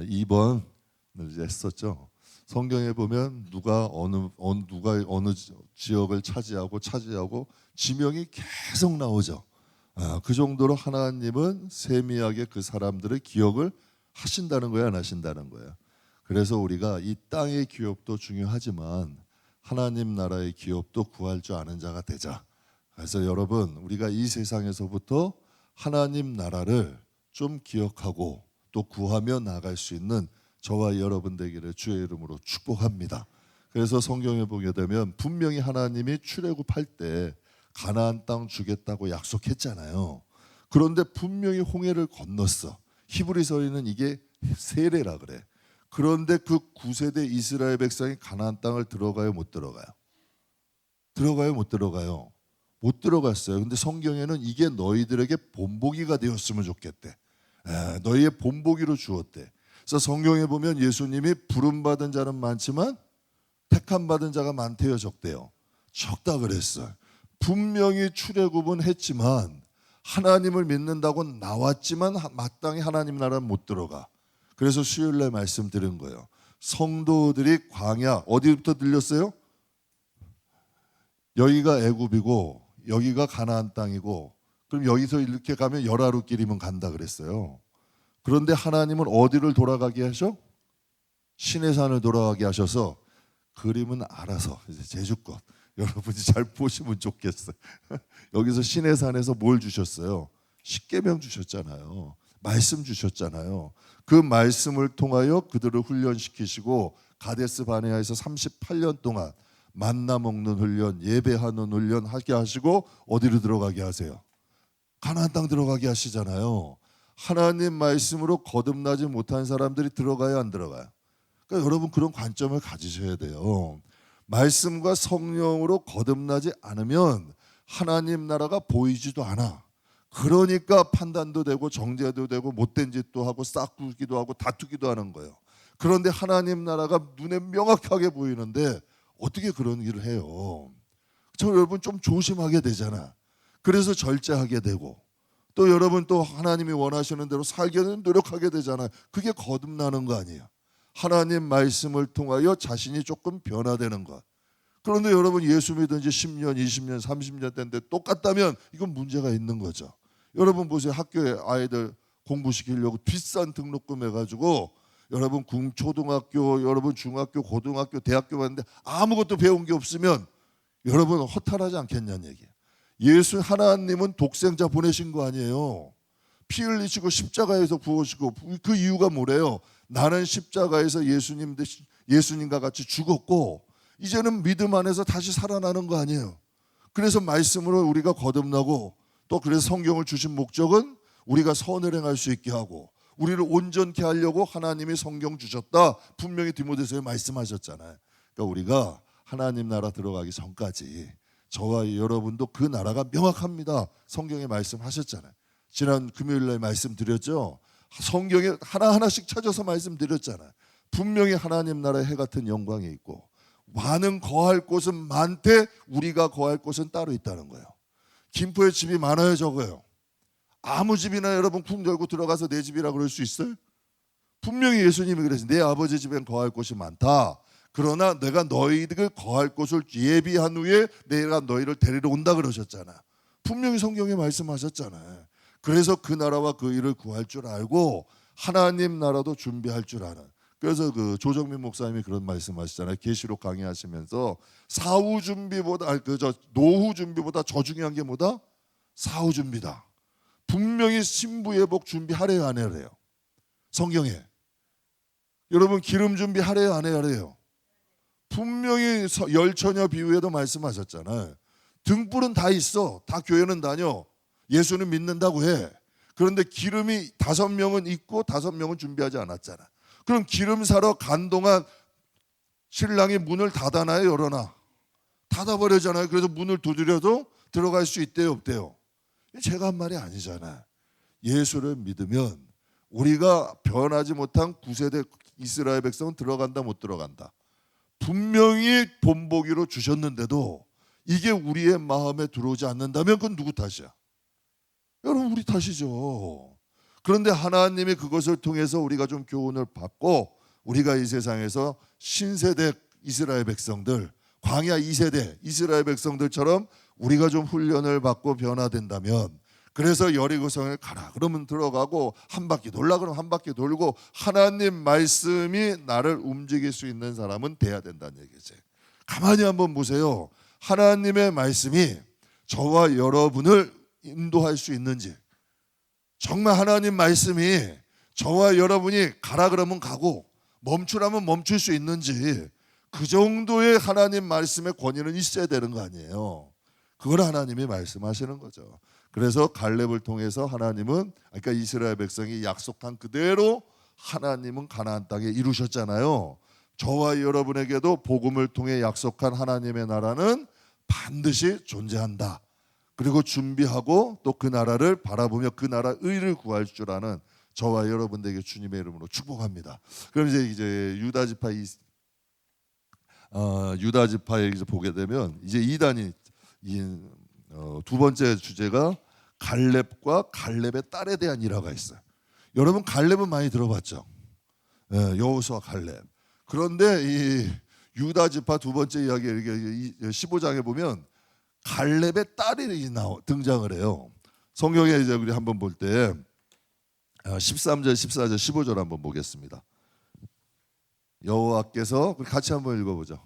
2번을 이제 했었죠. 성경에 보면 누가 어느 지역을 차지하고 지명이 계속 나오죠. 그 정도로 하나님은 세미하게 그 사람들의 기억을 하신다는 거야, 안 하신다는 거야. 그래서 우리가 이 땅의 기업도 중요하지만 하나님 나라의 기업도 구할 줄 아는 자가 되자. 그래서 여러분, 우리가 이 세상에서부터 하나님 나라를 좀 기억하고 또 구하며 나갈 수 있는 저와 여러분 되기를 주의 이름으로 축복합니다. 그래서 성경에 보게 되면 분명히 하나님이 출애굽할 때 가나안 땅 주겠다고 약속했잖아요. 그런데 분명히 홍해를 건넜어. 히브리서에는 이게 세례라 그래. 그런데 그 9세대 이스라엘 백성이 가나안 땅을 들어가요, 못 들어가요? 들어가요, 못 들어가요? 못 들어갔어요. 근데 성경에는 이게 너희들에게 본보기가 되었으면 좋겠대. 너희의 본보기로 주었대. 그래서 성경에 보면 예수님이 부름받은 자는 많지만 택함 받은 자가 많대요, 적대요? 적다 그랬어요. 분명히 출애굽은 했지만 하나님을 믿는다고 나왔지만 마땅히 하나님 나라는 못 들어가. 그래서 수요일날 말씀드린 거예요. 성도들이 광야 어디부터 들렸어요? 여기가 애굽이고 여기가 가나안 땅이고 그럼 여기서 이렇게 가면 열하루길이면 간다 그랬어요. 그런데 하나님은 어디를 돌아가게 하셔? 시내산을 돌아가게 하셔서 그림은 알아서 이제 제주껏 여러분이 잘 보시면 좋겠어요. 여기서 시내산에서 뭘 주셨어요? 십계명 주셨잖아요. 말씀 주셨잖아요. 그 말씀을 통하여 그들을 훈련시키시고 가데스 바네아에서 38년 동안 만나 먹는 훈련, 예배하는 훈련 하게 하시고 어디로 들어가게 하세요? 가나안 땅 들어가게 하시잖아요. 하나님 말씀으로 거듭나지 못한 사람들이 들어가요, 안 들어가요? 그러니까 여러분 그런 관점을 가지셔야 돼요. 말씀과 성령으로 거듭나지 않으면 하나님 나라가 보이지도 않아. 그러니까 판단도 되고 정죄도 되고 못된 짓도 하고 싹구기도 하고 다투기도 하는 거예요. 그런데 하나님 나라가 눈에 명확하게 보이는데 어떻게 그런 일을 해요? 저 여러분 좀 조심하게 되잖아. 그래서 절제하게 되고 또 여러분 또 하나님이 원하시는 대로 살게 노력하게 되잖아요. 그게 거듭나는 거 아니에요. 하나님 말씀을 통하여 자신이 조금 변화되는 것. 그런데 여러분 예수 믿은 지 10년, 20년, 30년 됐는데 똑같다면 이건 문제가 있는 거죠. 여러분 보세요. 학교에 아이들 공부시키려고 비싼 등록금 해가지고 여러분 초등학교, 여러분 중학교, 고등학교, 대학교 갔는데 아무것도 배운 게 없으면 여러분 허탈하지 않겠냐는 얘기예요. 예수 하나님은 독생자 보내신 거 아니에요. 피 흘리시고 십자가에서 구하시고 그 이유가 뭐래요? 나는 십자가에서 예수님과 같이 죽었고 이제는 믿음 안에서 다시 살아나는 거 아니에요. 그래서 말씀으로 우리가 거듭나고 또 그래서 성경을 주신 목적은 우리가 선을 행할 수 있게 하고 우리를 온전케 하려고 하나님이 성경 주셨다. 분명히 디모데서에 말씀하셨잖아요. 그러니까 우리가 하나님 나라 들어가기 전까지 저와 여러분도 그 나라가 명확합니다. 성경에 말씀하셨잖아요. 지난 금요일날 말씀드렸죠. 성경에 하나하나씩 찾아서 말씀드렸잖아요. 분명히 하나님 나라의 해 같은 영광이 있고 많은 거할 곳은 많되 우리가 거할 곳은 따로 있다는 거예요. 김포에 집이 많아요, 적어요? 아무 집이나 여러분 쿵 열고 들어가서 내 집이라 그럴 수 있어요? 분명히 예수님이 그러신 내 아버지 집엔 거할 곳이 많다. 그러나 내가 너희들 거할 곳을 예비한 후에 내가 너희를 데리러 온다 그러셨잖아. 분명히 성경에 말씀하셨잖아요. 그래서 그 나라와 그 일을 구할 줄 알고 하나님 나라도 준비할 줄 아는. 그래서 그 조정민 목사님이 그런 말씀하시잖아요. 계시록 강의하시면서 사후 준비보다 노후 준비보다 더 중요한 게 뭐다? 사후 준비다. 분명히 신부예복 준비하래요, 안 해래요? 성경에 여러분 기름 준비하래요, 안 해래요? 분명히 열처녀 비유에도 말씀하셨잖아요. 등불은 다 있어. 다 교회는 다녀. 예수는 믿는다고 해. 그런데 기름이 5명은 있고 5명은 준비하지 않았잖아. 그럼 기름 사러 간 동안 신랑이 문을 닫아놔요, 열어놔? 닫아버리잖아요. 그래서 문을 두드려도 들어갈 수 있대요, 없대요? 제가 한 말이 아니잖아요. 예수를 믿으면 우리가 변하지 못한 9세대 이스라엘 백성은 들어간다, 못 들어간다? 분명히 본보기로 주셨는데도 이게 우리의 마음에 들어오지 않는다면 그건 누구 탓이야? 여러분 우리 탓이죠. 그런데 하나님이 그것을 통해서 우리가 좀 교훈을 받고 우리가 이 세상에서 신세대 이스라엘 백성들, 광야 2세대 이스라엘 백성들처럼 우리가 좀 훈련을 받고 변화된다면, 그래서 여리고성에 가라 그러면 들어가고 한 바퀴 돌라 그러면 한 바퀴 돌고 하나님 말씀이 나를 움직일 수 있는 사람은 돼야 된다는 얘기지. 가만히 한번 보세요. 하나님의 말씀이 저와 여러분을 인도할 수 있는지, 정말 하나님 말씀이 저와 여러분이 가라 그러면 가고 멈추라면 멈출 수 있는지, 그 정도의 하나님 말씀의 권위는 있어야 되는 거 아니에요. 그걸 하나님이 말씀하시는 거죠. 그래서 갈렙을 통해서 하나님은, 그러니까 이스라엘 백성이 약속한 그대로 하나님은 가나안 땅에 이루셨잖아요. 저와 여러분에게도 복음을 통해 약속한 하나님의 나라는 반드시 존재한다. 그리고 준비하고 또 그 나라를 바라보며 그 나라 의를 구할 줄 아는 저와 여러분들에게 주님의 이름으로 축복합니다. 그럼 이제 유다 지파에 이제 보게 되면 이제 2단이 두 번째 주제가 갈렙과 갈렙의 딸에 대한 일화가 있어요. 여러분 갈렙은 많이 들어봤죠? 여호수아 갈렙. 그런데 이 유다 지파 두 번째 이야기 15장에 보면 갈렙의 딸이 등장을 해요. 성경에 이제 우리 한번 볼 때 13절, 14절, 15절 한번 보겠습니다. 여호와께서 같이 한번 읽어보죠.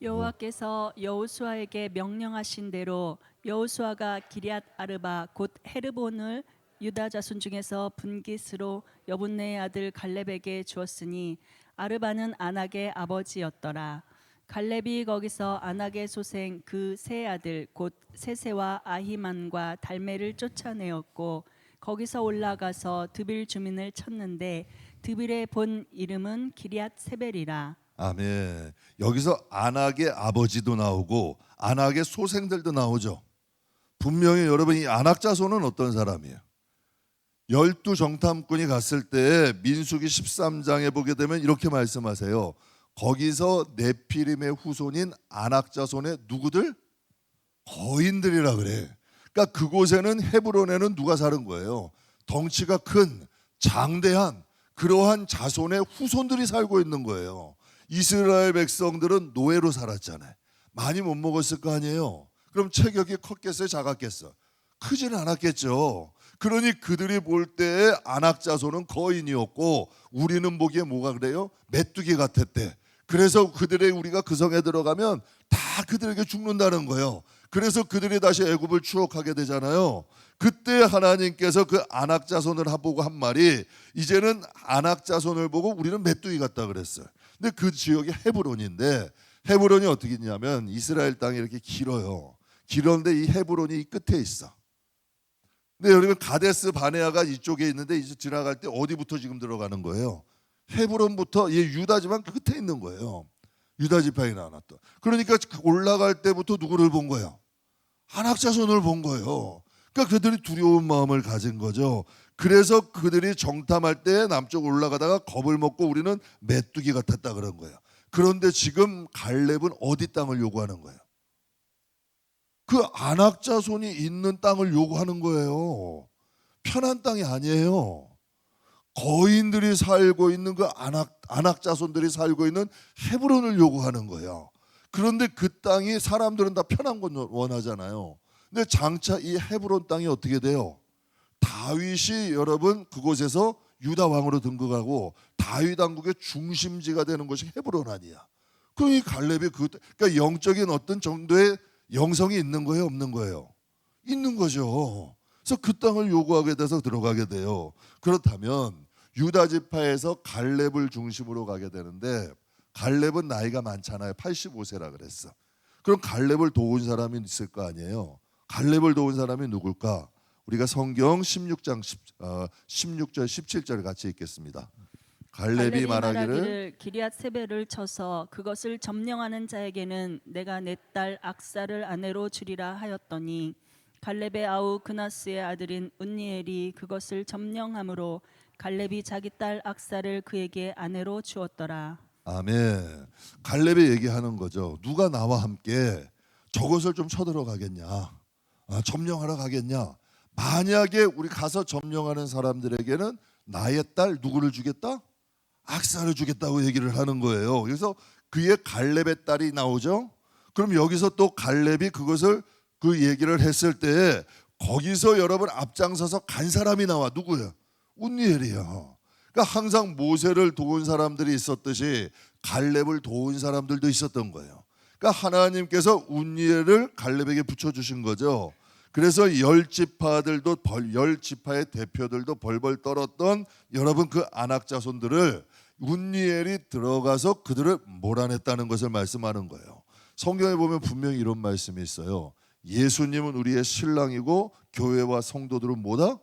여호와께서 여호수아에게 명령하신 대로 여호수아가 기럇 아르바 곧 헤르본을 유다 자손 중에서 분깃으로 여분네의 아들 갈렙에게 주었으니 아르바는 아낙의 아버지였더라. 갈렙이 거기서 아낙의 소생 그 세 아들 곧 세세와 아히만과 달메를 쫓아내었고 거기서 올라가서 드빌 주민을 쳤는데 드빌의 본 이름은 기럇 세벨이라. 아멘. 여기서 아낙의 아버지도 나오고 아낙의 소생들도 나오죠. 분명히 여러분 이 아낙 자손은 어떤 사람이에요? 12정탐꾼이 갔을 때 민수기 13장에 보게 되면 이렇게 말씀하세요. 거기서 네피림의 후손인 아낙 자손의 누구들? 거인들이라 그래. 그러니까 그곳에는 헤브론에는 누가 사는 거예요? 덩치가 큰 장대한 그러한 자손의 후손들이 살고 있는 거예요. 이스라엘 백성들은 노예로 살았잖아요. 많이 못 먹었을 거 아니에요. 그럼 체격이 컸겠어요? 작았겠어요? 크지는 않았겠죠. 그러니 그들이 볼 때의 아낙 자손은 거인이었고 우리는 보기에 뭐가 그래요? 메뚜기 같았대. 그래서 그들의 우리가 그 성에 들어가면 다 그들에게 죽는다는 거예요. 그래서 그들이 다시 애굽을 추억하게 되잖아요. 그때 하나님께서 그 아낙 자손을 보고 한 말이, 이제는 아낙 자손을 보고 우리는 메뚜기 같다 그랬어요. 근데 그 지역이 헤브론인데, 헤브론이 어떻게 있냐면 이스라엘 땅이 이렇게 길어요. 길었는데 이 헤브론이 이 끝에 있어. 근데 여러분 가데스 바네아가 이쪽에 있는데 이제 지나갈 때 어디부터 지금 들어가는 거예요? 헤브론부터 이 유다지만 끝에 있는 거예요. 유다 지파에 나왔다. 그러니까 올라갈 때부터 누구를 본 거예요? 아낙 자손을 본 거예요. 그러니까 그들이 두려운 마음을 가진 거죠. 그래서 그들이 정탐할 때 남쪽 올라가다가 겁을 먹고 우리는 메뚜기 같았다 그런 거예요. 그런데 지금 갈렙은 어디 땅을 요구하는 거예요? 그 아낙 자손이 있는 땅을 요구하는 거예요. 편한 땅이 아니에요. 거인들이 살고 있는 그 아낙 자손들이 살고 있는 헤브론을 요구하는 거예요. 그런데 그 땅이 사람들은 다 편한 건 원하잖아요. 근데 장차 이 헤브론 땅이 어떻게 돼요? 다윗이 여러분 그곳에서 유다 왕으로 등극하고 다윗 왕국의 중심지가 되는 것이 헤브론 아니야. 그럼 이 갈렙이 그러니까 영적인 어떤 정도의 영성이 있는 거예요, 없는 거예요? 있는 거죠. 그래서 그 땅을 요구하게 돼서 들어가게 돼요. 그렇다면 유다 지파에서 갈렙을 중심으로 가게 되는데, 갈렙은 나이가 많잖아요. 85세라 그랬어. 그럼 갈렙을 도운 사람이 있을 거 아니에요. 갈렙을 도운 사람이 누굴까? 우리가 성경 16장 16절 17절 같이 읽겠습니다. 갈렙이 말하기를 기럇 세벨을 쳐서 그것을 점령하는 자에게는 내가 내 딸 악사를 아내로 주리라 하였더니 갈렙의 아우 그나스의 아들인 운니엘이 그것을 점령함으로 갈렙이 자기 딸 악사를 그에게 아내로 주었더라. 아멘. 갈렙이 얘기하는 거죠. 누가 나와 함께 저것을 좀 쳐들어 가겠냐? 점령하러 가겠냐? 만약에 우리 가서 점령하는 사람들에게는 나의 딸 누구를 주겠다? 악사를 주겠다고 얘기를 하는 거예요. 그래서 그의 갈렙의 딸이 나오죠. 그럼 여기서 또 갈렙이 그것을 그 얘기를 했을 때 거기서 여러분 앞장서서 간 사람이 나와. 누구야? 운니엘이야. 그러니까 항상 모세를 도운 사람들이 있었듯이 갈렙을 도운 사람들도 있었던 거예요. 그러니까 하나님께서 운니엘을 갈렙에게 붙여주신 거죠. 그래서 열 지파들도 열 지파의 대표들도 벌벌 떨었던 여러분 그 아낙 자손들을 운니엘이 들어가서 그들을 몰아냈다는 것을 말씀하는 거예요. 성경에 보면 분명히 이런 말씀이 있어요. 예수님은 우리의 신랑이고 교회와 성도들은 뭐다?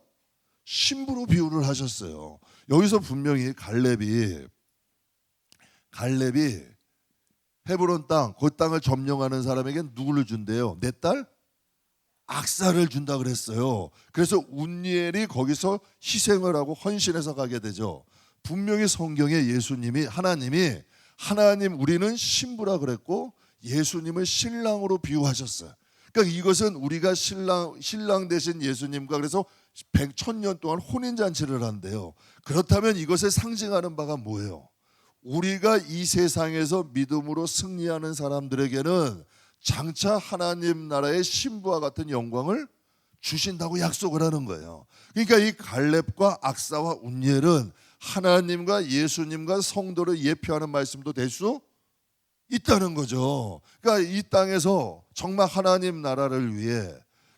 신부로 비유를 하셨어요. 여기서 분명히 갈렙이 헤브론 땅, 그 땅을 점령하는 사람에게 누구를 준대요? 내 딸? 악사를 준다 그랬어요. 그래서 운니엘이 거기서 희생을 하고 헌신해서 가게 되죠. 분명히 성경에 예수님이 하나님 우리는 신부라 그랬고 예수님을 신랑으로 비유하셨어요. 그러니까 이것은 우리가 신랑 되신 예수님과 그래서 1000년 동안 혼인잔치를 한대요. 그렇다면 이것을 상징하는 바가 뭐예요? 우리가 이 세상에서 믿음으로 승리하는 사람들에게는 장차 하나님 나라의 신부와 같은 영광을 주신다고 약속을 하는 거예요. 그러니까 이 갈렙과 악사와 운니엘은 하나님과 예수님과 성도를 예표하는 말씀도 될 수 있다는 거죠. 그러니까 이 땅에서 정말 하나님 나라를 위해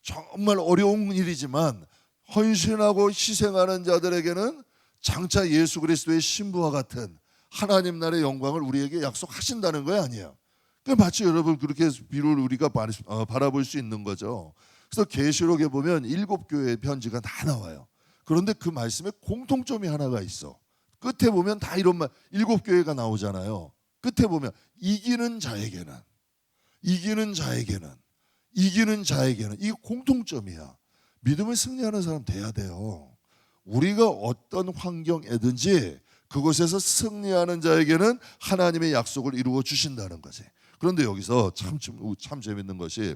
정말 어려운 일이지만 헌신하고 희생하는 자들에게는 장차 예수 그리스도의 신부와 같은 하나님 나라의 영광을 우리에게 약속하신다는 거 아니에요. 그러니까 마치 여러분 그렇게 비를 우리가 바라볼 수 있는 거죠. 그래서 계시록에 보면 7교회의 편지가 다 나와요. 그런데 그 말씀에 공통점이 하나가 있어. 끝에 보면 다 이런 말 7교회가 나오잖아요. 끝에 보면 이기는 자에게는 이 공통점이야. 믿음을 승리하는 사람 돼야 돼요. 우리가 어떤 환경에든지 그곳에서 승리하는 자에게는 하나님의 약속을 이루어 주신다는 거지. 그런데 여기서 참 재밌는 것이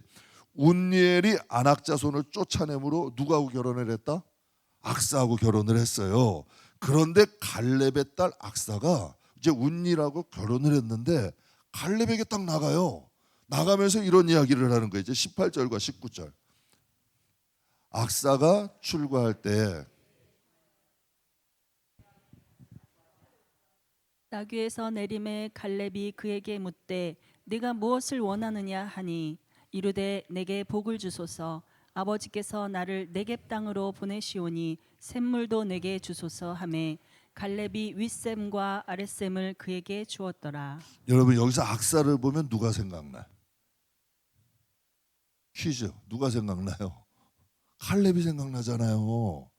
운니엘이 아낙 자손을 쫓아내므로 누구하고 결혼을 했다? 악사하고 결혼을 했어요. 그런데 갈렙의 딸 악사가 이제 운니엘하고 결혼을 했는데 갈렙에게 딱 나가요. 나가면서 이런 이야기를 하는 거예요. 이제 18절과 19절. 악사가 출가할 때 나귀에서 내림에 갈렙이 그에게 묻되 네가 무엇을 원하느냐 하니 이르되 내게 복을 주소서 아버지께서 나를 네겝 땅으로 보내시오니 샘물도 내게 주소서 하매 갈렙이 윗샘과 아랫샘을 그에게 주었더라. 여러분 여기서 악사를 보면 누가 생각나? 퀴즈. 누가 생각나요? 갈렙이 생각나잖아요.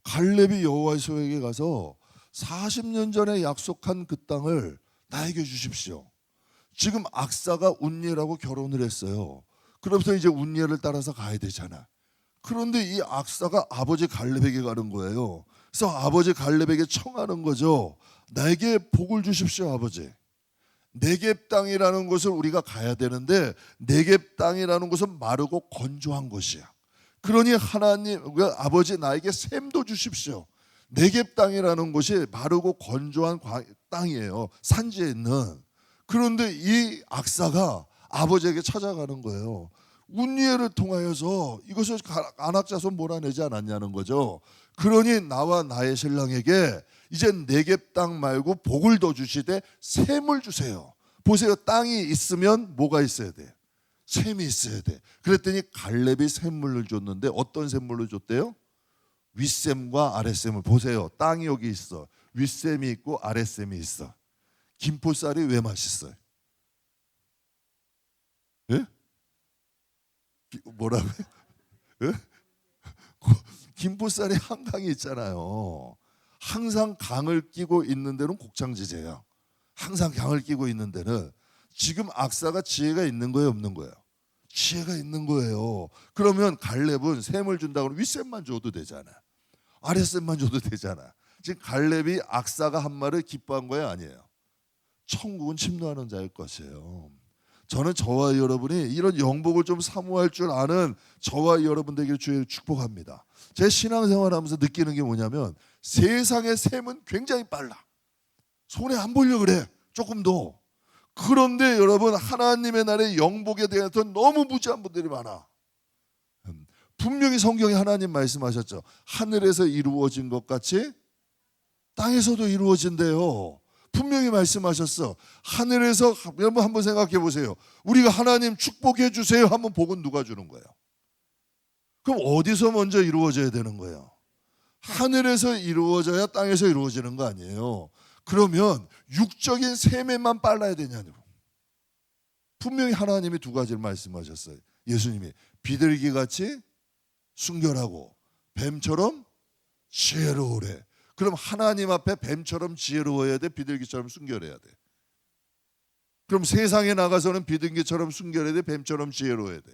갈렙이 여호와에게 가서 40년 전에 약속한 그 땅을 나에게 주십시오. 지금 악사가 운니엘하고 결혼을 했어요. 그러면서 이제 운니엘을 따라서 가야 되잖아. 그런데 이 악사가 아버지 갈렙에게 가는 거예요. 그래서 아버지 갈렙에게 청하는 거죠. 나에게 복을 주십시오, 아버지. 네겝 땅이라는 곳을 우리가 가야 되는데 네겝 땅이라는 곳은 마르고 건조한 곳이야. 그러니 하나님, 아버지 나에게 샘도 주십시오. 네겝 땅이라는 곳이 마르고 건조한 땅이에요. 산지에 있는. 그런데 이 악사가 아버지에게 찾아가는 거예요. 운니엘을 통하여서 이것을 아낙 자손 몰아내지 않았냐는 거죠. 그러니 나와 나의 신랑에게 이제 네겝 땅 말고 복을 더 주시되 샘을 주세요. 보세요. 땅이 있으면 뭐가 있어야 돼? 샘이 있어야 돼. 그랬더니 갈렙이 샘물을 줬는데 어떤 샘물을 줬대요? 윗샘과 아랫샘을. 보세요. 땅이 여기 있어. 윗샘이 있고 아랫샘이 있어. 김포쌀이 왜 맛있어요? 예? 뭐라고요? 예? 김포쌀이 한강이 있잖아요. 항상 강을 끼고 있는 데는 곡창지제야. 항상 강을 끼고 있는 데는. 지금 악사가 지혜가 있는 거예요, 없는 거예요? 지혜가 있는 거예요. 그러면 갈렙은 샘을 준다고 하면 윗샘만 줘도 되잖아. 아랫샘만 줘도 되잖아. 지금 갈렙이 악사가 한 말을 기뻐한 거예요, 아니에요? 천국은 침노하는 자일 것이에요. 저는 저와 여러분이 이런 영복을 좀 사모할 줄 아는 저와 여러분 되기를 주의 축복합니다. 제 신앙생활하면서 느끼는 게 뭐냐면 세상의 셈은 굉장히 빨라. 손에 안 보려 그래. 조금 더. 그런데 여러분 하나님의 나라의 영복에 대해서 너무 무지한 분들이 많아. 분명히 성경에 하나님 말씀하셨죠. 하늘에서 이루어진 것 같이 땅에서도 이루어진대요. 분명히 말씀하셨어. 하늘에서 여러분 한번 생각해 보세요. 우리가 하나님 축복해 주세요 하면 복은 누가 주는 거예요? 그럼 어디서 먼저 이루어져야 되는 거예요? 하늘에서 이루어져야 땅에서 이루어지는 거 아니에요. 그러면 육적인 세매만 빨라야 되냐고. 분명히 하나님이 두 가지를 말씀하셨어요. 예수님이 비둘기 같이 순결하고 뱀처럼 지혜로우래. 그럼 하나님 앞에 뱀처럼 지혜로워야 돼? 비둘기처럼 순결해야 돼? 그럼 세상에 나가서는 비둘기처럼 순결해야 돼? 뱀처럼 지혜로워야 돼?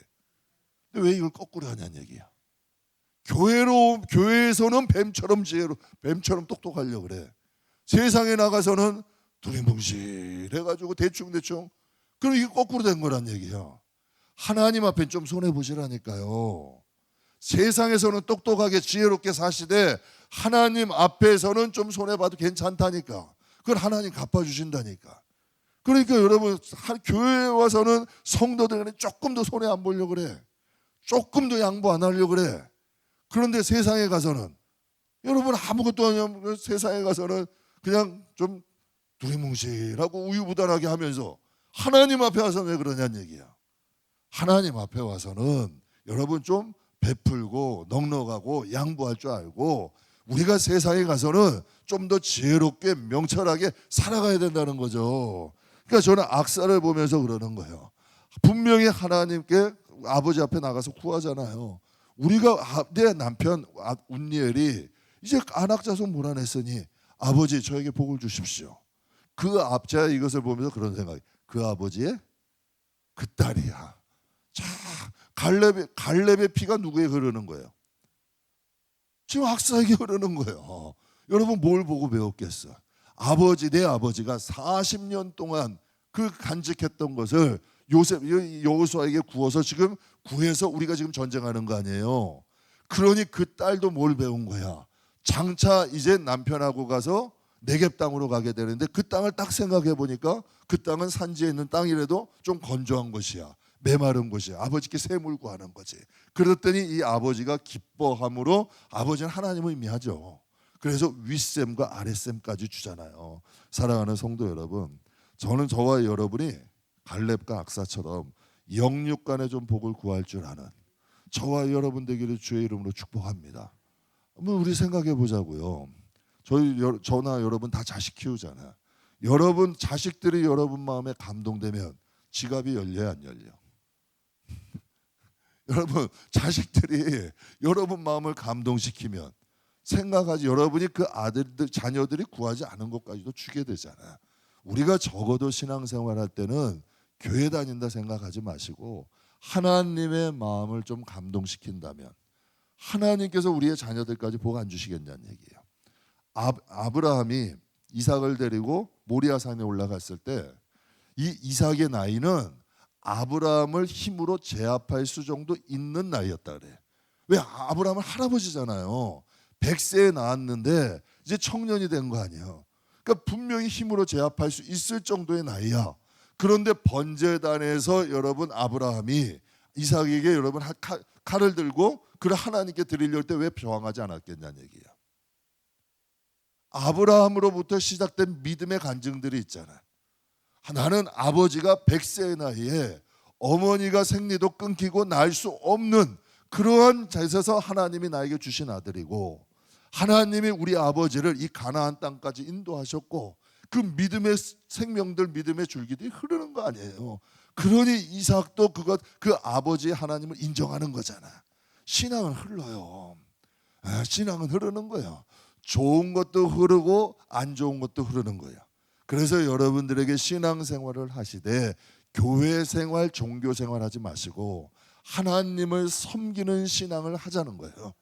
근데 왜 이걸 거꾸로 하냐는 얘기야. 교회에서는 뱀처럼 똑똑하려고 그래. 세상에 나가서는 두리뭉실해가지고 대충 그럼 이게 거꾸로 된 거란 얘기야. 하나님 앞엔 좀 손해보시라니까요. 세상에서는 똑똑하게 지혜롭게 사시되 하나님 앞에서는 좀 손해봐도 괜찮다니까. 그걸 하나님 갚아주신다니까. 그러니까 여러분 교회에 와서는 성도들은 조금 더 손해 안 보려고 그래. 조금 더 양보 안 하려고 그래. 그런데 세상에 가서는 여러분 아무것도 아니면 세상에 가서는 그냥 좀 두리뭉실하고 우유부단하게 하면서 하나님 앞에 와서 왜 그러냐는 얘기야. 하나님 앞에 와서는 여러분 좀 베풀고 넉넉하고 양보할 줄 알고 우리가 세상에 가서는 좀 더 지혜롭게 명철하게 살아가야 된다는 거죠. 그러니까 저는 악사를 보면서 그러는 거예요. 분명히 하나님께 아버지 앞에 나가서 구하잖아요. 우리가 내 남편 운니엘이 이제 안악자손 몰아냈으니 아버지 저에게 복을 주십시오. 그 앞자 이것을 보면서 그런 생각이, 그 아버지의 그 딸이야. 자, 갈렙의 피가 누구에 흐르는 거예요? 지금 악사에게 흐르는 거예요. 여러분 뭘 보고 배웠겠어? 내 아버지가 40년 동안 그 간직했던 것을 여호수아에게 구워서 지금 구해서 우리가 지금 전쟁하는 거 아니에요. 그러니 그 딸도 뭘 배운 거야? 장차 이제 남편하고 가서 네겝 땅으로 가게 되는데 그 땅을 딱 생각해 보니까 그 땅은 산지에 있는 땅이라도 좀 건조한 것이야. 메마른 곳이야. 아버지께 샘을 구하는 거지. 그랬더니 이 아버지가 기뻐함으로 아버지는 하나님을 의미하죠. 그래서 윗샘과 아랫샘까지 주잖아요. 사랑하는 성도 여러분, 저는 저와 여러분이 갈렙과 악사처럼 영육 간에 좀 복을 구할 줄 아는 저와 여러분 되기를 주의 이름으로 축복합니다. 한번 우리 생각해 보자고요. 저나 여러분 다 자식 키우잖아요. 여러분 자식들이 여러분 마음에 감동되면 지갑이 열려요, 안 열려? 여러분 자식들이 여러분 마음을 감동시키면 생각하지, 여러분이 그 자녀들이 구하지 않은 것까지도 주게 되잖아요. 우리가 적어도 신앙생활할 때는 교회 다닌다 생각하지 마시고 하나님의 마음을 좀 감동시킨다면 하나님께서 우리의 자녀들까지 복 안 주시겠냐는 얘기예요. 아브라함이 이삭을 데리고 모리아 산에 올라갔을 때 이 이삭의 나이는 아브라함을 힘으로 제압할 수 정도 있는 나이였다 그래. 왜? 아브라함은 할아버지잖아요. 100세에 낳았는데 이제 청년이 된 거 아니에요. 그러니까 분명히 힘으로 제압할 수 있을 정도의 나이야. 그런데 번제단에서 여러분 아브라함이 이삭에게 여러분 칼을 들고 그를 하나님께 드리려 할 때 왜 저항하지 않았겠냐는 얘기야. 아브라함으로부터 시작된 믿음의 간증들이 있잖아요. 나는 아버지가 100세의 나이에 어머니가 생리도 끊기고 날 수 없는 그러한 자에서 하나님이 나에게 주신 아들이고 하나님이 우리 아버지를 이 가나안 땅까지 인도하셨고 그 믿음의 생명들, 믿음의 줄기들이 흐르는 거 아니에요. 그러니 이삭도 그 아버지의 하나님을 인정하는 거잖아. 신앙은 흘러요. 신앙은 흐르는 거예요. 좋은 것도 흐르고 안 좋은 것도 흐르는 거예요. 그래서 여러분들에게 신앙생활을 하시되 교회 생활, 종교 생활 하지 마시고 하나님을 섬기는 신앙을 하자는 거예요.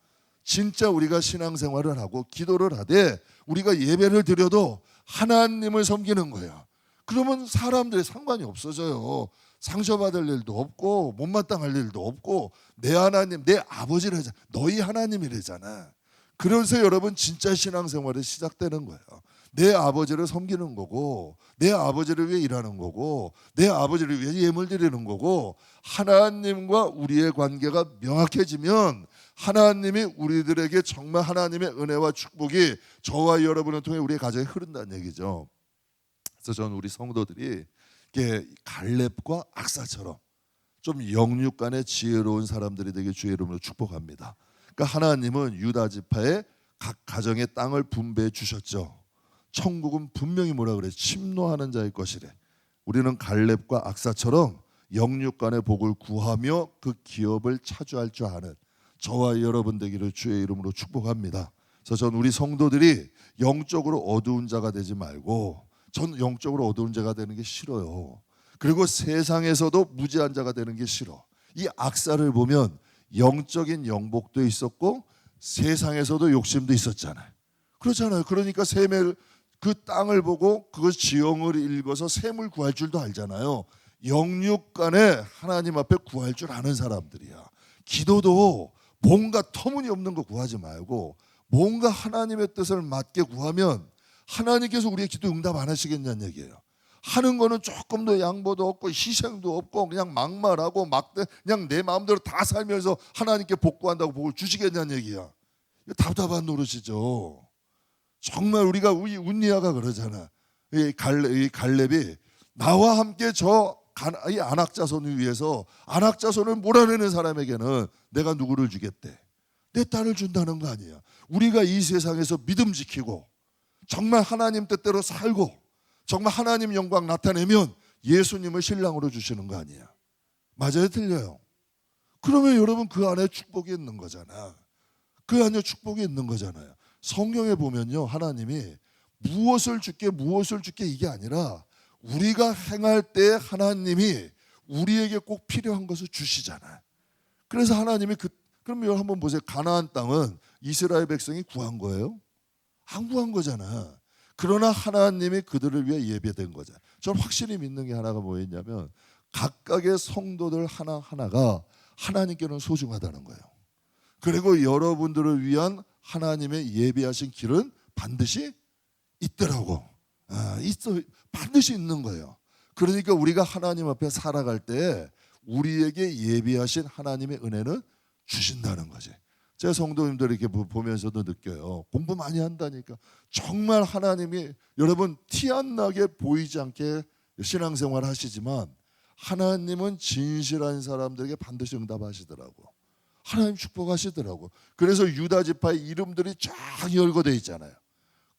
진짜 우리가 신앙생활을 하고 기도를 하되 우리가 예배를 드려도 하나님을 섬기는 거예요. 그러면 사람들의 상관이 없어져요. 상처받을 일도 없고 못마땅할 일도 없고 내 하나님, 내 아버지래잖아. 너희 하나님이래잖아. 그래서 여러분 진짜 신앙생활이 시작되는 거예요. 내 아버지를 섬기는 거고 내 아버지를 위해 일하는 거고 내 아버지를 위해 예물 드리는 거고 하나님과 우리의 관계가 명확해지면 하나님이 우리들에게 정말 하나님의 은혜와 축복이 저와 여러분을 통해 우리의 가정에 흐른다는 얘기죠. 그래서 저는 우리 성도들이 이렇게 갈렙과 악사처럼 좀 영육간의 지혜로운 사람들이 되게 주의 이름으로 축복합니다. 그러니까 하나님은 유다 지파의 각 가정의 땅을 분배해 주셨죠. 천국은 분명히 뭐라 그래? 침노하는 자의 것이래. 우리는 갈렙과 악사처럼 영육간의 복을 구하며 그 기업을 차지할 줄 아는 저와 여러분 되기를 주의 이름으로 축복합니다. 그래서 전 우리 성도들이 영적으로 어두운 자가 되지 말고, 전 영적으로 어두운 자가 되는 게 싫어요. 그리고 세상에서도 무지한 자가 되는 게 싫어. 이 악사를 보면 영적인 영복도 있었고 세상에서도 욕심도 있었잖아요. 그렇잖아요. 그러니까 셈을 그 땅을 보고 그것 지형을 읽어서 셈을 구할 줄도 알잖아요. 영육간에 하나님 앞에 구할 줄 아는 사람들이야. 기도도 뭔가 터무니없는 거 구하지 말고 뭔가 하나님의 뜻을 맞게 구하면 하나님께서 우리의 기도 응답 안 하시겠냐는 얘기예요. 하는 거는 조금 더 양보도 없고 희생도 없고 그냥 막말하고 그냥 내 마음대로 다 살면서 하나님께 복구한다고 복을 주시겠냐는 얘기야. 이거 답답한 노릇이죠. 정말 우리가 운니아가 그러잖아. 이 갈렙이 나와 함께 이 안악자손을 위해서 안악자손을 몰아내는 사람에게는 내가 누구를 주겠대? 내 딸을 준다는 거 아니야. 우리가 이 세상에서 믿음 지키고 정말 하나님 뜻대로 살고 정말 하나님 영광 나타내면 예수님을 신랑으로 주시는 거 아니야. 맞아요, 틀려요? 그러면 여러분 그 안에 축복이 있는 거잖아. 그 안에 축복이 있는 거잖아요. 성경에 보면요, 하나님이 무엇을 줄게 이게 아니라 우리가 행할 때 하나님이 우리에게 꼭 필요한 것을 주시잖아요. 그래서 하나님이 그럼 한번 보세요. 가나안 땅은 이스라엘 백성이 구한 거예요? 안 구한 거잖아. 그러나 하나님이 그들을 위해 예배된 거잖아요. 저는 확실히 믿는 게 하나가 뭐였냐면 각각의 성도들 하나하나가 하나님께는 소중하다는 거예요. 그리고 여러분들을 위한 하나님의 예비하신 길은 반드시 있더라고. 반드시 있는 거예요. 그러니까 우리가 하나님 앞에 살아갈 때 우리에게 예비하신 하나님의 은혜는 주신다는 거지. 제 성도님들 이렇게 보면서도 느껴요. 공부 많이 한다니까. 정말 하나님이 여러분 티 안 나게 보이지 않게 신앙생활 하시지만 하나님은 진실한 사람들에게 반드시 응답하시더라고. 하나님 축복하시더라고. 그래서 유다 지파의 이름들이 쫙 열거돼 있잖아요.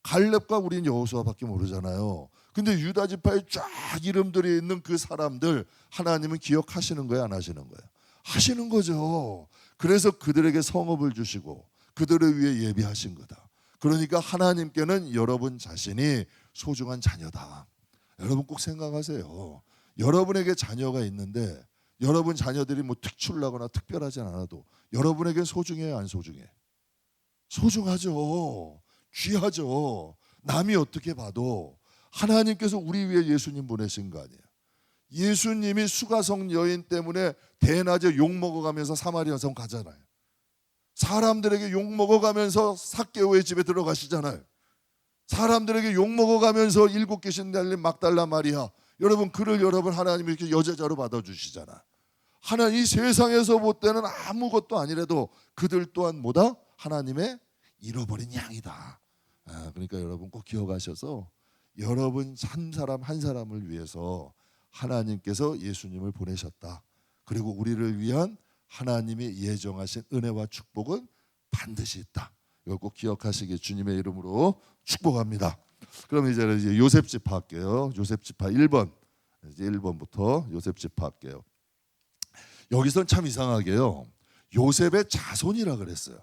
갈렙과 우리는 여호수아밖에 모르잖아요. 근데 유다 지파에 쫙 이름들이 있는 그 사람들 하나님은 기억하시는 거예요, 안 하시는 거예요? 하시는 거죠. 그래서 그들에게 성읍을 주시고 그들을 위해 예비하신 거다. 그러니까 하나님께는 여러분 자신이 소중한 자녀다. 여러분 꼭 생각하세요. 여러분에게 자녀가 있는데 여러분 자녀들이 뭐 특출나거나 특별하지 않아도 여러분에게 소중해요, 안 소중해? 소중하죠. 귀하죠. 남이 어떻게 봐도 하나님께서 우리 위해 예수님 보내신 거 아니에요. 예수님이 수가성 여인 때문에 대낮에 욕 먹어가면서 사마리아 성 가잖아요. 사람들에게 욕 먹어가면서 삭개오의 집에 들어가시잖아요. 사람들에게 욕 먹어가면서 7 귀신 들린 막달라 마리아, 여러분 그를 여러분 하나님이 이렇게 여제자로 받아주시잖아. 하나님 이 세상에서 볼 때는 아무것도 아니라도 그들 또한 뭐다? 하나님의 잃어버린 양이다. 그러니까 여러분 꼭 기억하셔서 여러분 한 사람 한 사람을 위해서 하나님께서 예수님을 보내셨다. 그리고 우리를 위한 하나님이 예정하신 은혜와 축복은 반드시 있다. 이걸 꼭 기억하시기 주님의 이름으로 축복합니다. 그럼 이제 요셉 지파 할게요. 요셉 지파 1번. 이제 1번부터 요셉 지파 할게요. 여기서는 참 이상하게요. 요셉의 자손이라 그랬어요.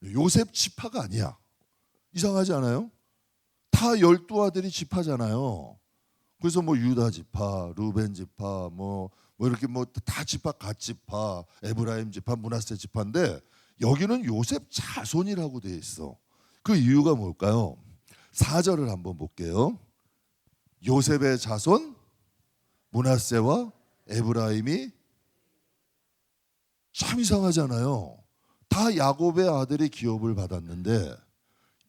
요셉 지파가 아니야. 이상하지 않아요? 다 12아들이 지파잖아요. 그래서 뭐 유다 지파, 루벤 지파, 뭐 이렇게 뭐 다 지파, 갓 지파, 에브라임 지파, 므낫세 지파인데 여기는 요셉 자손이라고 되어 있어. 그 이유가 뭘까요? 4절을 한번 볼게요. 요셉의 자손 므낫세와 에브라임이 참 이상하잖아요. 다 야곱의 아들이 기업을 받았는데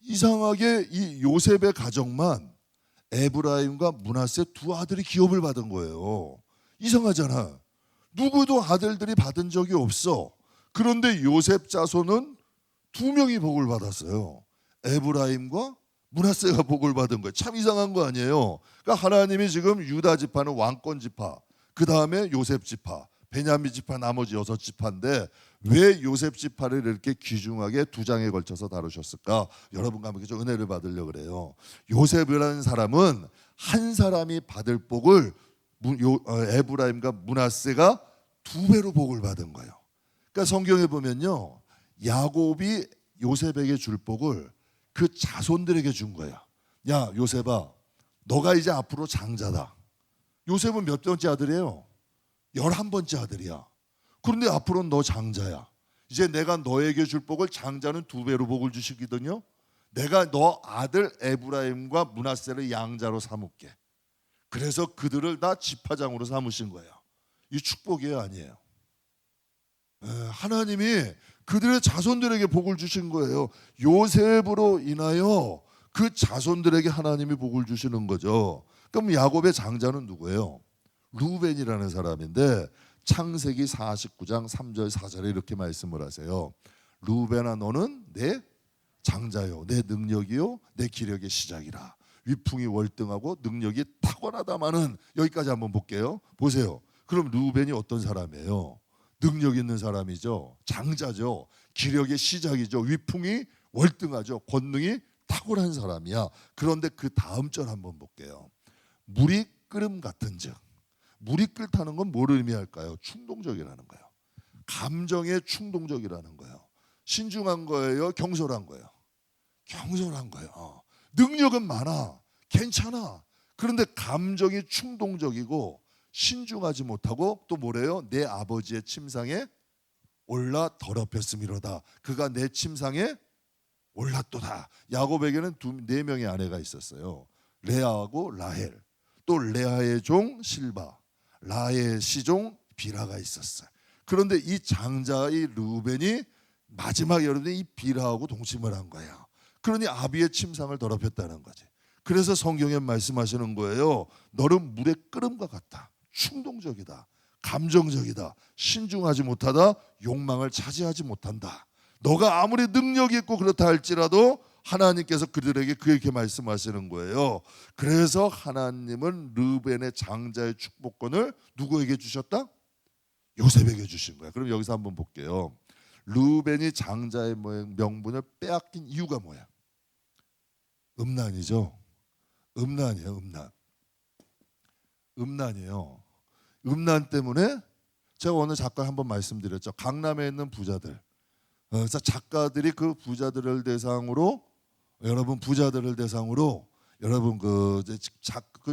이상하게 이 요셉의 가정만 에브라임과 므낫세 두 아들이 기업을 받은 거예요. 이상하잖아. 누구도 아들들이 받은 적이 없어. 그런데 요셉 자손은 두 명이 복을 받았어요. 에브라임과 므낫세가 복을 받은 거예요. 참 이상한 거 아니에요. 그러니까 하나님이 지금 유다 지파는 왕권 지파, 그 다음에 요셉 지파, 베냐민 지파 나머지 6지파인데 왜 요셉 지파를 이렇게 귀중하게 두 장에 걸쳐서 다루셨을까? 여러분과 함께 좀 은혜를 받으려고 그래요. 요셉이라는 사람은 한 사람이 받을 복을 에브라임과 므낫세가 두 배로 복을 받은 거예요. 그러니까 성경에 보면요, 야곱이 요셉에게 줄 복을 그 자손들에게 준 거야. 야 요셉아, 너가 이제 앞으로 장자다. 요셉은 몇 번째 아들이에요? 11번째 아들이야. 그런데 앞으로는 너 장자야. 이제 내가 너에게 줄 복을 장자는 두 배로 복을 주시거든요. 내가 너 아들 에브라임과 므낫세를 양자로 삼을게. 그래서 그들을 다 지파장으로 삼으신 거예요. 이 축복이에요, 아니에요? 하나님이 그들의 자손들에게 복을 주신 거예요. 요셉으로 인하여 그 자손들에게 하나님이 복을 주시는 거죠. 그럼 야곱의 장자는 누구예요? 루벤이라는 사람인데 창세기 49장 3절 4절에 이렇게 말씀을 하세요. 루벤아, 너는 내 장자요, 내 능력이요, 내 기력의 시작이라. 위풍이 월등하고 능력이 탁월하다마는. 여기까지 한번 볼게요. 보세요. 그럼 루벤이 어떤 사람이에요? 능력 있는 사람이죠. 장자죠. 기력의 시작이죠. 위풍이 월등하죠. 권능이 탁월한 사람이야. 그런데 그 다음 절 한번 볼게요. 물이 끓음 같은즉. 물이 끓다는 건 뭘 의미할까요? 충동적이라는 거예요. 감정에 충동적이라는 거예요. 신중한 거예요? 경솔한 거예요? 경솔한 거예요. 능력은 많아. 괜찮아. 그런데 감정이 충동적이고 신중하지 못하고 또 뭐래요? 내 아버지의 침상에 올라 더럽혔음이로다. 그가 내 침상에 올랐도다. 야곱에게는 네 명의 아내가 있었어요. 레아하고 라헬, 또 레아의 종 실바, 라의 시종 비라가 있었어요. 그런데 이 장자의 루벤이 마지막에 여러분이 이 비라하고 동침을 한 거예요. 그러니 아비의 침상을 더럽혔다는 거지. 그래서 성경에 말씀하시는 거예요. 너는 물의 끓음과 같다. 충동적이다. 감정적이다. 신중하지 못하다. 욕망을 차지하지 못한다. 너가 아무리 능력이 있고 그렇다 할지라도 하나님께서 그들에게 그렇게 말씀하시는 거예요. 그래서 하나님은 르벤의 장자의 축복권을 누구에게 주셨다? 요셉에게 주신 거야. 그럼 여기서 한번 볼게요. 르벤이 장자의 명분을 빼앗긴 이유가 뭐야? 음란이죠. 음란이에요. 음란이에요. 음란 때문에 제가 오늘 잠깐 한번 말씀드렸죠. 강남에 있는 부자들. 그래서 작가들이 그 부자들을 대상으로 여러분 그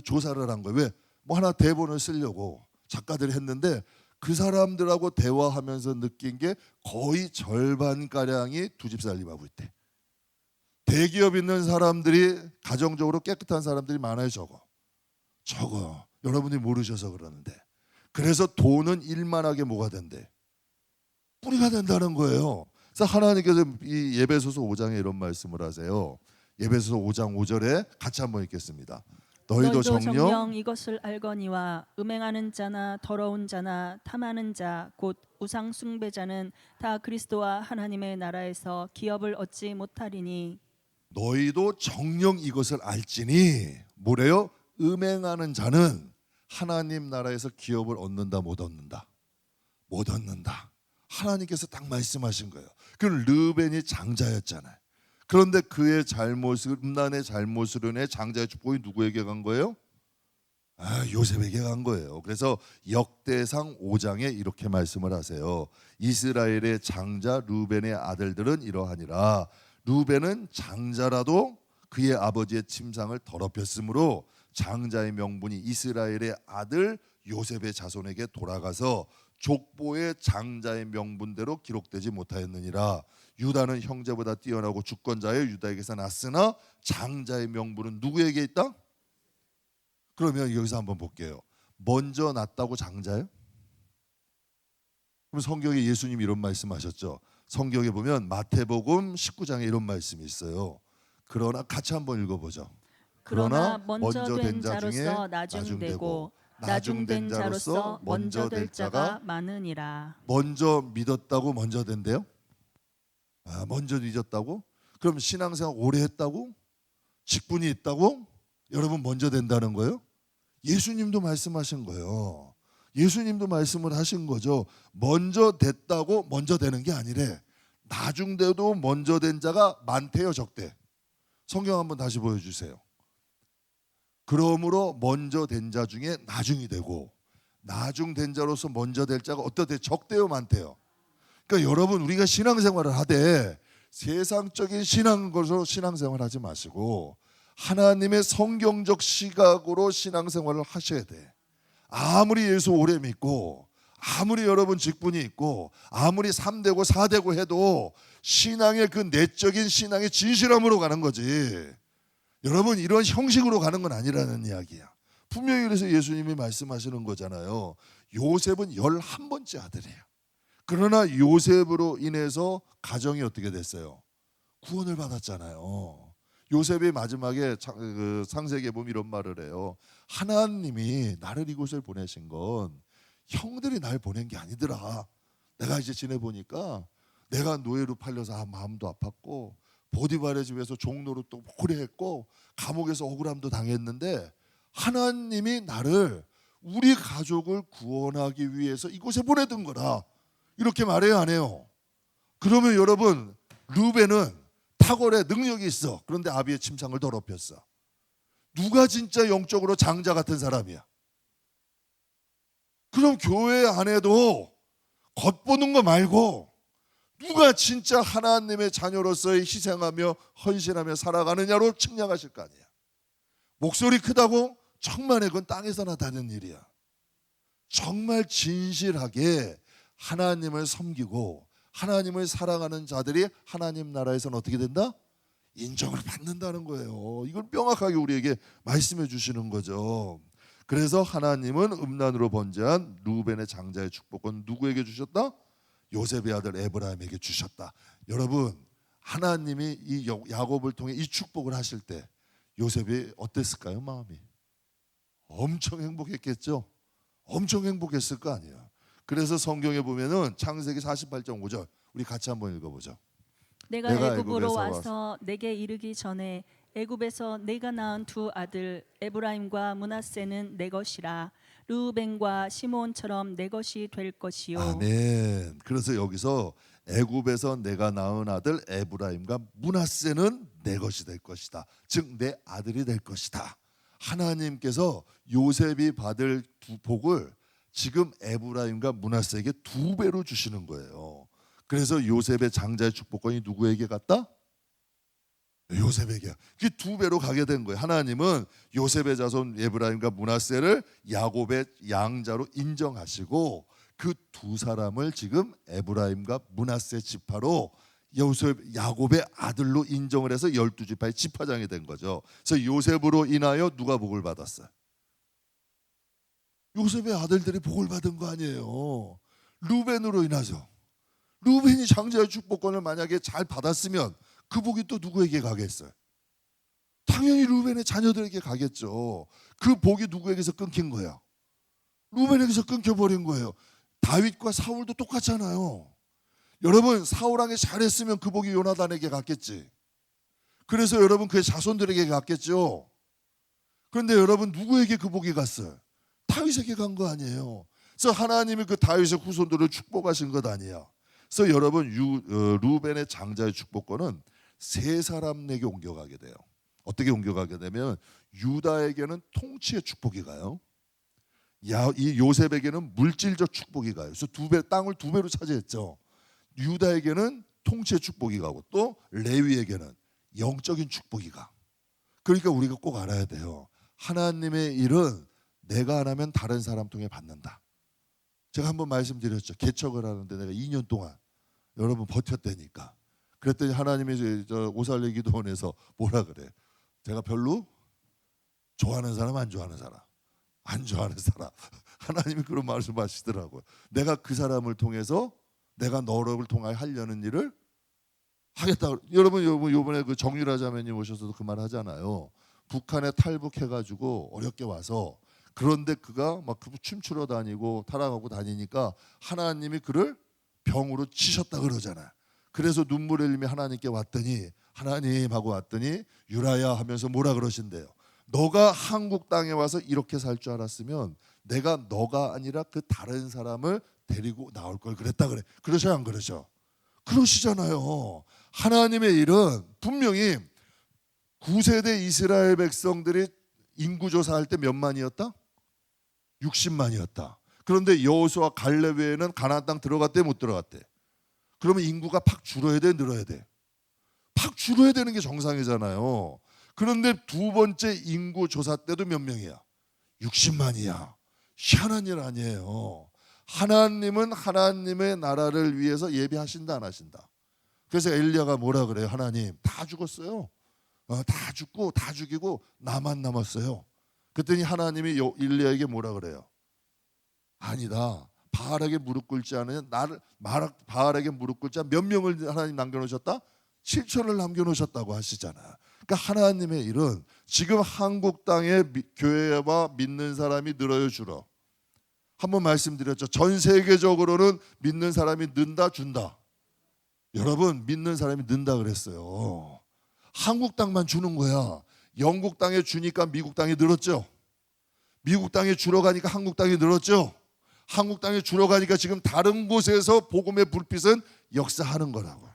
조사를 한 거예요. 왜? 뭐 하나 대본을 쓰려고 작가들이 했는데 그 사람들하고 대화하면서 느낀 게 거의 절반 가량이 두 집 살림하고 있대. 대기업 있는 사람들이 가정적으로 깨끗한 사람들이 많아요. 적어. 여러분이 모르셔서 그러는데. 그래서 돈은 일만하게 뭐가 된대? 뿌리가 된다는 거예요. 그래서 하나님께서 이 예배소서 5장에 이런 말씀을 하세요. 예배소서 5장 5절에 같이 한번 읽겠습니다. 너희도 정녕 이것을 알거니와 음행하는 자나 더러운 자나 탐하는 자 곧 우상 숭배자는 다 그리스도와 하나님의 나라에서 기업을 얻지 못하리니. 너희도 정녕 이것을 알지니 뭐래요? 음행하는 자는 하나님 나라에서 기업을 얻는다 못 얻는다? 못 얻는다. 하나님께서 딱 말씀하신 거예요. 그 르벤이 장자였잖아요. 그런데 그의 음란의 잘못으로 인해 장자의 축복이 누구에게 간 거예요? 요셉에게 간 거예요. 그래서 역대상 5장에 이렇게 말씀을 하세요. 이스라엘의 장자 르벤의 아들들은 이러하니라. 르벤은 장자라도 그의 아버지의 침상을 더럽혔으므로 장자의 명분이 이스라엘의 아들 요셉의 자손에게 돌아가서 족보의 장자의 명분대로 기록되지 못하였느니라. 유다는 형제보다 뛰어나고 주권자여 유다에게서 났으나 장자의 명분은 누구에게 있다? 그러면 여기서 한번 볼게요. 먼저 낳았다고 장자예요? 그럼 성경에 예수님이 이런 말씀하셨죠. 성경에 보면 마태복음 19장에 이런 말씀이 있어요. 그러나 같이 한번 읽어보죠. 그러나 먼저 된 자로서 나중되고 나중된 자로서 먼저 될 자가 많으니라. 먼저 믿었다고 먼저 된대요? 먼저 잊었다고? 그럼 신앙생활 오래 했다고? 직분이 있다고? 여러분 먼저 된다는 거예요? 예수님도 말씀하신 거예요. 예수님도 말씀을 하신 거죠. 먼저 됐다고 먼저 되는 게 아니래. 나중돼도 먼저 된 자가 많대요, 적대. 성경 한번 다시 보여주세요. 그러므로 먼저 된 자 중에 나중이 되고 나중된 자로서 먼저 될 자가 어떻대? 적대요, 많대요. 그러니까 여러분 우리가 신앙생활을 하되 세상적인 것으로 신앙생활 하지 마시고 하나님의 성경적 시각으로 신앙생활을 하셔야 돼. 아무리 예수 오래 믿고 아무리 여러분 직분이 있고 아무리 3대고 4대고 해도 신앙의 그 내적인 신앙의 진실함으로 가는 거지. 여러분 이런 형식으로 가는 건 아니라는 이야기야. 분명히 그래서 예수님이 말씀하시는 거잖아요. 요셉은 11번째 아들이에요. 그러나 요셉으로 인해서 가정이 어떻게 됐어요? 구원을 받았잖아요. 요셉이 마지막에 창세기에 보면 이런 말을 해요. 하나님이 나를 이곳에 보내신 건 형들이 날 보낸 게 아니더라. 내가 이제 지내보니까 내가 노예로 팔려서 마음도 아팠고 보디발의 집에서 종노릇도 오래 했고 감옥에서 억울함도 당했는데 하나님이 나를 우리 가족을 구원하기 위해서 이곳에 보내던 거라. 이렇게 말해요, 안 해요? 그러면 여러분 르벤은 탁월해 능력이 있어. 그런데 아비의 침상을 더럽혔어. 누가 진짜 영적으로 장자 같은 사람이야? 그럼 교회 안에도 겉보는 거 말고 누가 진짜 하나님의 자녀로서의 희생하며 헌신하며 살아가느냐로 측량하실 거 아니야. 목소리 크다고 천만의 건 땅에서 나타나는 일이야. 정말 진실하게 하나님을 섬기고 하나님을 사랑하는 자들이 하나님 나라에서는 어떻게 된다? 인정을 받는다는 거예요. 이걸 명확하게 우리에게 말씀해 주시는 거죠. 그래서 하나님은 음란으로 번제한 루벤의 장자의 축복은 누구에게 주셨다? 요셉의 아들 에브라임에게 주셨다. 여러분 하나님이 이 야곱을 통해 이 축복을 하실 때 요셉이 어땠을까요? 마음이 엄청 행복했겠죠. 엄청 행복했을 거 아니에요. 그래서 성경에 보면은 창세기 48장 5절 우리 같이 한번 읽어보죠. 내가 애굽으로 와서 내게 이르기 전에 애굽에서 내가 낳은 두 아들 에브라임과 므낫세는 내 것이라. 르우벤과 시므온처럼 내 것이 될 것이요. 아멘. 그래서 여기서 애굽에서 내가 낳은 아들 에브라임과 므낫세는 내 것이 될 것이다. 즉 내 아들이 될 것이다. 하나님께서 요셉이 받을 두 복을 지금 에브라임과 므낫세에게 2배로 주시는 거예요. 그래서 요셉의 장자의 축복권이 누구에게 갔다? 요셉에게. 그게 2배로 가게 된 거예요. 하나님은 요셉의 자손 에브라임과 므낫세를 야곱의 양자로 인정하시고 그 두 사람을 지금 에브라임과 므낫세 지파로 야곱의 아들로 인정을 해서 12지파의 지파장이 된 거죠. 그래서 요셉으로 인하여 누가 복을 받았어요? 요셉의 아들들이 복을 받은 거 아니에요. 르벤으로 인하죠. 르벤이 장자의 축복권을 만약에 잘 받았으면 그 복이 또 누구에게 가겠어요? 당연히 르벤의 자녀들에게 가겠죠. 그 복이 누구에게서 끊긴 거예요? 르벤에게서 끊겨버린 거예요. 다윗과 사울도 똑같잖아요. 여러분 사울 왕이 잘했으면 그 복이 요나단에게 갔겠지. 그래서 여러분 그의 자손들에게 갔겠죠. 그런데 여러분 누구에게 그 복이 갔어요? 다윗에게 간 거 아니에요. 그래서 하나님이 그 다윗의 후손들을 축복하신 것 아니야. 그래서 여러분 르벤의 장자의 축복권은 세 사람에게 옮겨가게 돼요. 어떻게 옮겨가게 되면 유다에게는 통치의 축복이 가요. 이 요셉에게는 물질적 축복이 가요. 그래서 땅을 2배로 차지했죠. 유다에게는 통치의 축복이 가고 또 레위에게는 영적인 축복이 가. 그러니까 우리가 꼭 알아야 돼요. 하나님의 일은 내가 안 하면 다른 사람 통해 받는다. 제가 한번 말씀드렸죠. 개척을 하는데 내가 2년 동안 여러분 버텼다니까. 그랬더니 하나님이 오살레 기도원에서 뭐라 그래? 제가 별로 좋아하는 사람, 안 좋아하는 사람? 안 좋아하는 사람. 하나님이 그런 말씀하시더라고요. 내가 그 사람을 통해서 내가 너를 통하여 하려는 일을 하겠다. 여러분 요번에 그 정유라 자매님 오셔서도 그 말 하잖아요. 북한에 탈북해가지고 어렵게 와서, 그런데 그가 막 춤추러 다니고 타락하고 다니니까 하나님이 그를 병으로 치셨다 그러잖아요. 그래서 눈물을 흘리며 하나님께 왔더니, 하나님 하고 왔더니 유라야 하면서 뭐라 그러신대요. 너가 한국 땅에 와서 이렇게 살 줄 알았으면 내가 너가 아니라 그 다른 사람을 데리고 나올 걸 그랬다 그래. 그러셔 안 그러셔? 그러시잖아요. 하나님의 일은 분명히 9세대 이스라엘 백성들이 인구 조사할 때 몇만이었다? 60만이었다. 그런데 여호수아 갈렙 외에는 가나안 땅 들어갔대, 못 들어갔대? 그러면 인구가 팍 줄어야 돼, 늘어야 돼? 팍 줄어야 되는 게 정상이잖아요. 그런데 두 번째 인구 조사 때도 몇 명이야? 60만이야. 희한한 일 아니에요. 하나님은 하나님의 나라를 위해서 예비하신다, 안 하신다? 그래서 엘리야가 뭐라 그래요? 하나님 다 죽었어요. 다 죽고 다 죽이고 나만 남았어요. 그랬더니 하나님이 엘리야에게 뭐라 그래요? 아니다. 바알에게 무릎 꿇지 않으면 나를 바알에게 무릎 꿇지 않으면 몇 명을 하나님 남겨놓으셨다? 7천을 남겨놓으셨다고 하시잖아. 그러니까 하나님의 일은 지금 한국 땅에 교회와 믿는 사람이 늘어요, 줄어? 한번 말씀드렸죠. 전 세계적으로는 믿는 사람이 는다, 준다? 여러분, 믿는 사람이 는다 그랬어요. 한국 땅만 주는 거야. 영국 땅에 주니까 미국 땅이 늘었죠. 미국 땅에 줄어가니까 한국 땅이 늘었죠. 한국 땅에 줄어가니까 지금 다른 곳에서 복음의 불빛은 역사하는 거라고.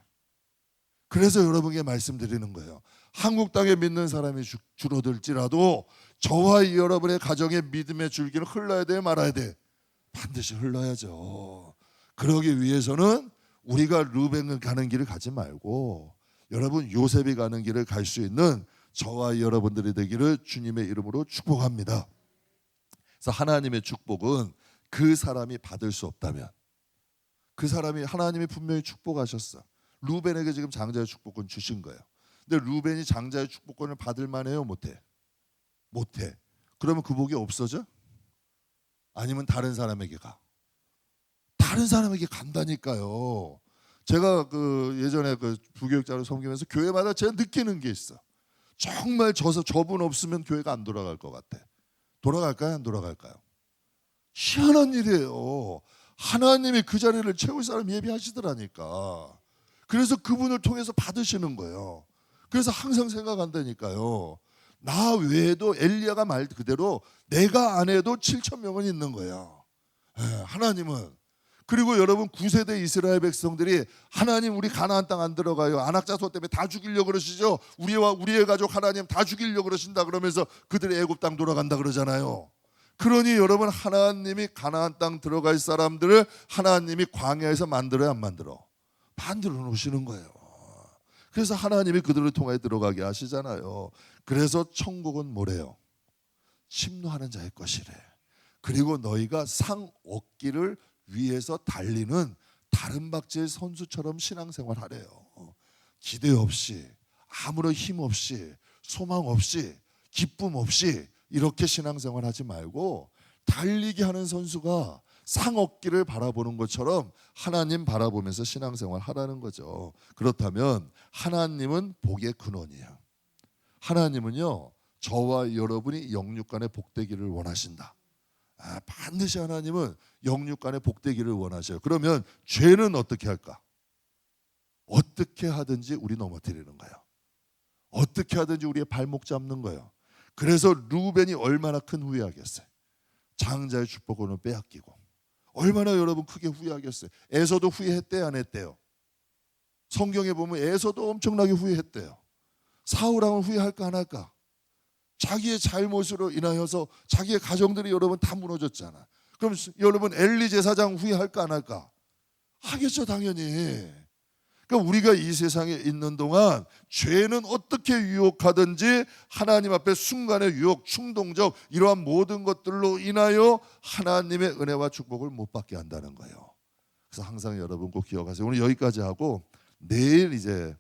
그래서 여러분에게 말씀드리는 거예요. 한국 땅에 믿는 사람이 줄어들지라도 저와 여러분의 가정의 믿음의 줄기는 흘러야 돼, 말아야 돼? 반드시 흘러야죠. 그러기 위해서는 우리가 루벤을 가는 길을 가지 말고 여러분 요셉이 가는 길을 갈 수 있는 저와 여러분들이 되기를 주님의 이름으로 축복합니다. 그래서 하나님의 축복은 그 사람이 받을 수 없다면, 그 사람이, 하나님이 분명히 축복하셨어. 루벤에게 지금 장자의 축복권 주신 거예요. 근데 루벤이 장자의 축복권을 받을 만해요, 못해? 못해. 그러면 그 복이 없어져? 아니면 다른 사람에게 가? 다른 사람에게 간다니까요. 제가 그 예전에 그 부교육자로 섬기면서 교회마다 제가 느끼는 게 있어. 정말 저분 없으면 교회가 안 돌아갈 것 같아. 돌아갈까요, 안 돌아갈까요? 희한한 일이에요. 하나님이 그 자리를 채울 사람 예비하시더라니까. 그래서 그분을 통해서 받으시는 거예요. 그래서 항상 생각한다니까요. 나 외에도 엘리야가 말 그대로 내가 안 해도 7천 명은 있는 거예요. 하나님은. 그리고 여러분 9세대 이스라엘 백성들이 하나님 우리 가나안 땅 안 들어가요. 안악자손 때문에 다 죽이려고 그러시죠. 우리와 우리의 가족 하나님 다 죽이려고 그러신다 그러면서 그들이 애굽 땅 돌아간다 그러잖아요. 그러니 여러분 하나님이 가나안 땅 들어갈 사람들을 하나님이 광야에서 만들어야 안 만들어? 만들어 놓으시는 거예요. 그래서 하나님이 그들을 통하여 들어가게 하시잖아요. 그래서 천국은 뭐래요? 침노하는 자의 것이래. 그리고 너희가 상 얻기를 위해서 달리는 다른 박제의 선수처럼 신앙생활 하래요. 기대 없이, 아무런 힘 없이, 소망 없이, 기쁨 없이 이렇게 신앙생활 하지 말고 달리기 하는 선수가 상 얻기를 바라보는 것처럼 하나님 바라보면서 신앙생활 하라는 거죠. 그렇다면 하나님은 복의 근원이에요. 하나님은요, 저와 여러분이 영육간의 복되기를 원하신다. 반드시 하나님은 영육간의 복되기를 원하셔요. 그러면 죄는 어떻게 할까? 어떻게 하든지 우리 넘어뜨리는 거예요. 어떻게 하든지 우리의 발목 잡는 거예요. 그래서 루벤이 얼마나 큰 후회하겠어요. 장자의 축복권을 빼앗기고 얼마나 여러분 크게 후회하겠어요. 에서도 후회했대요, 안 했대요? 성경에 보면 에서도 엄청나게 후회했대요. 사울왕은 후회할까 안 할까? 자기의 잘못으로 인하여서 자기의 가정들이 여러분 다 무너졌잖아. 그럼 여러분 엘리 제사장 후회할까 안 할까? 하겠죠, 당연히. 그러니까 우리가 이 세상에 있는 동안 죄는 어떻게 유혹하든지 하나님 앞에 순간의 유혹, 충동적 이러한 모든 것들로 인하여 하나님의 은혜와 축복을 못 받게 한다는 거예요. 그래서 항상 여러분 꼭 기억하세요. 오늘 여기까지 하고 내일 이제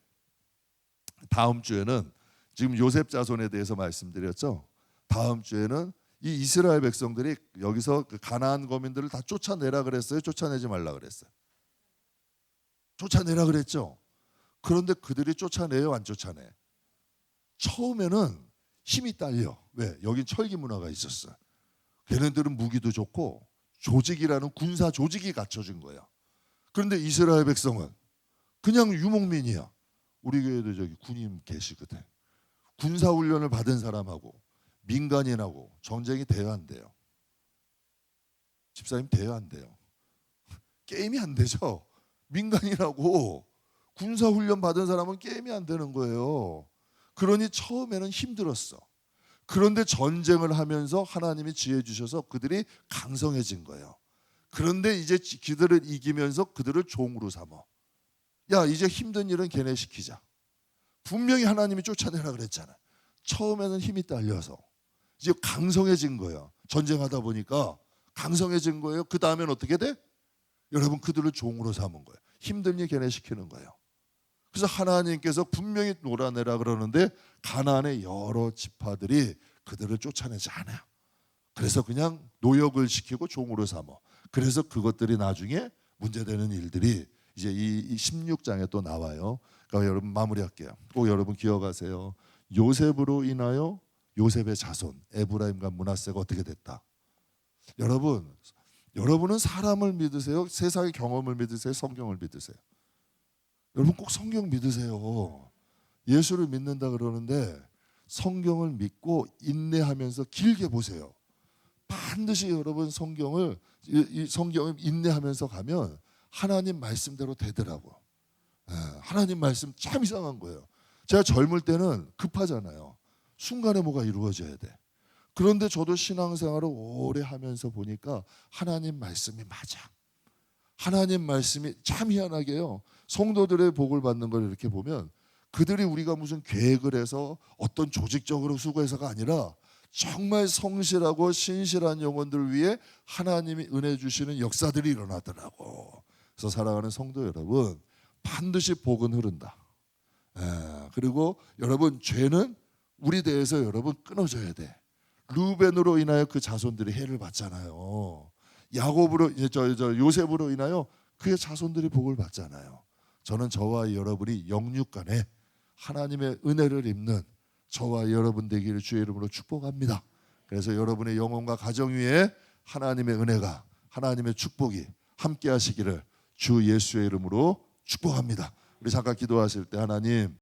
다음 주에는 지금 요셉 자손에 대해서 말씀드렸죠. 다음 주에는 이 이스라엘 백성들이 여기서 그 가나안 거민들을 다 쫓아내라 그랬어요? 쫓아내지 말라 그랬어요? 쫓아내라 그랬죠. 그런데 그들이 쫓아내요, 안 쫓아내? 처음에는 힘이 딸려. 왜? 여긴 철기 문화가 있었어. 걔네들은 무기도 좋고 조직이라는 군사 조직이 갖춰진 거야. 그런데 이스라엘 백성은 그냥 유목민이야. 우리 교회도 저기 군인 계시거든. 군사 훈련을 받은 사람하고 민간인하고 전쟁이 돼야 안 돼요. 집사님 돼야 안 돼요. 게임이 안 되죠. 민간인하고 군사 훈련 받은 사람은 게임이 안 되는 거예요. 그러니 처음에는 힘들었어. 그런데 전쟁을 하면서 하나님이 지혜 주셔서 그들이 강성해진 거예요. 그런데 이제 그들을 이기면서 그들을 종으로 삼어. 야, 이제 힘든 일은 걔네 시키자. 분명히 하나님이 쫓아내라 그랬잖아. 처음에는 힘이 딸려서 이제 강성해진 거예요. 전쟁하다 보니까 강성해진 거예요. 그 다음엔 어떻게 돼? 여러분, 그들을 종으로 삼은 거예요. 힘든 일 걔네 시키는 거예요. 그래서 하나님께서 분명히 놀아내라 그러는데 가나안의 여러 지파들이 그들을 쫓아내지 않아요. 그래서 그냥 노역을 시키고 종으로 삼어. 그래서 그것들이 나중에 문제되는 일들이 이제 이 16장에 또 나와요. 그러니까 여러분 마무리할게요. 꼭 여러분 기억하세요. 요셉으로 인하여 요셉의 자손 에브라임과 므낫세가 어떻게 됐다. 여러분은 사람을 믿으세요? 세상의 경험을 믿으세요? 성경을 믿으세요? 여러분 꼭 성경 믿으세요. 예수를 믿는다 그러는데 성경을 믿고 인내하면서 길게 보세요. 반드시 여러분 성경을 인내하면서 가면 하나님 말씀대로 되더라고. 하나님 말씀 참 이상한 거예요. 제가 젊을 때는 급하잖아요. 순간에 뭐가 이루어져야 돼. 그런데 저도 신앙생활을 오래 하면서 보니까 하나님 말씀이 맞아. 하나님 말씀이 참 희한하게요. 성도들의 복을 받는 걸 이렇게 보면 그들이 우리가 무슨 계획을 해서 어떤 조직적으로 수고해서가 아니라 정말 성실하고 신실한 영혼들을 위해 하나님이 은혜 주시는 역사들이 일어나더라고. 그래서 사랑하는 성도 여러분, 반드시 복은 흐른다. 그리고 여러분, 죄는 우리 대해서 여러분 끊어져야 돼. 루벤으로 인하여 그 자손들이 해를 받잖아요. 야곱으로 요셉으로 인하여 그의 자손들이 복을 받잖아요. 저는 저와 여러분이 영육간에 하나님의 은혜를 입는 저와 여러분 되기를 주의 이름으로 축복합니다. 그래서 여러분의 영혼과 가정 위에 하나님의 은혜가, 하나님의 축복이 함께 하시기를 주 예수의 이름으로 축복합니다. 우리 잠깐 기도하실 때 하나님